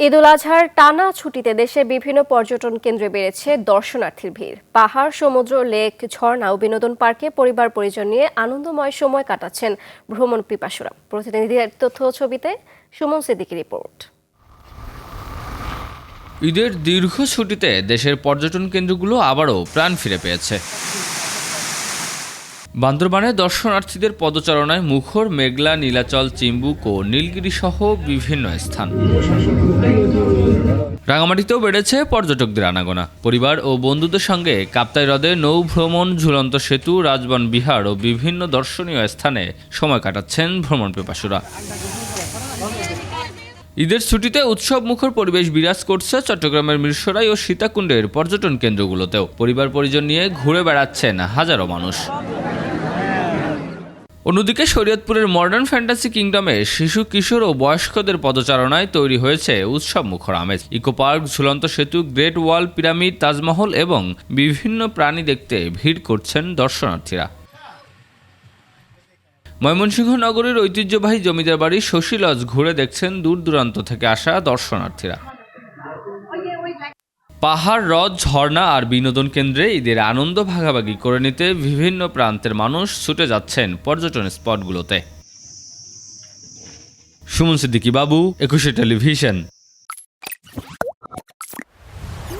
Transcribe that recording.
ঈদুল আজহার টানা ছুটিতে দেশের বিভিন্ন পর্যটন কেন্দ্রে বেড়েছে দর্শনার্থীর ভিড়। পাহাড়, সমুদ্র, লেক, ঝর্ণা ও বিনোদন পার্কে পরিবার পরিজন নিয়ে আনন্দময় সময় কাটাচ্ছেন ভ্রমণ পিপাসুরা। প্রতিনিধিদের তথ্য ছবিতে সুমন সিদ্দিকীর রিপোর্ট। ঈদের দীর্ঘ ছুটিতে দেশের পর্যটন কেন্দ্রগুলো আবারও প্রাণ ফিরে পেয়েছে। বান্দরবানে দর্শনার্থীদের পদচারণায় মুখর মেঘলা, নীলাচল, চিম্বুক ও নীলগিরি সহ বিভিন্ন স্থান। রাঙামাটিতেও বেড়েছে পর্যটকদের আনাগোনা। পরিবার ও বন্ধুদের সঙ্গে কাপ্তাই হ্রদে নৌ ভ্রমণ, ঝুলন্ত সেতু, রাজবন বিহার ও বিভিন্ন দর্শনীয় স্থানে সময় কাটাচ্ছেন ভ্রমণ পিপাসুরা। ঈদের ছুটিতে উৎসব মুখর পরিবেশ বিরাজ করছে চট্টগ্রামের মিরসরাই ও সীতাকুণ্ডের পর্যটন কেন্দ্রগুলোতেও। পরিবার পরিজন নিয়ে ঘুরে বেড়াচ্ছেন হাজারো মানুষ। অন্যদিকে শরীয়তপুরের মডার্ন ফ্যান্টাসি কিংডমে শিশু, কিশোর ও বয়স্কদের পদচারণায় তৈরি হয়েছে উৎসব মুখর আমেজ। ইকো পার্ক, ঝুলন্ত সেতু, গ্রেট ওয়াল, পিরামিড, তাজমহল এবং বিভিন্ন প্রাণী দেখতে ভিড় করছেন দর্শনার্থীরা। ময়মনসিংহ নগরীর ঐতিহ্যবাহী জমিদার বাড়ি শশী লজ ঘুরে দেখছেন দূর দূরান্ত থেকে আসা দর্শনার্থীরা। পাহাড়, হ্রদ, ঝর্ণা আর বিনোদন কেন্দ্রে ঈদের আনন্দ ভাগাভাগি করে নিতে বিভিন্ন প্রান্তের মানুষ ছুটে যাচ্ছেন পর্যটন স্পটগুলোতে। সুমন সিদ্দিকী বাবু, 21 টেলিভিশন।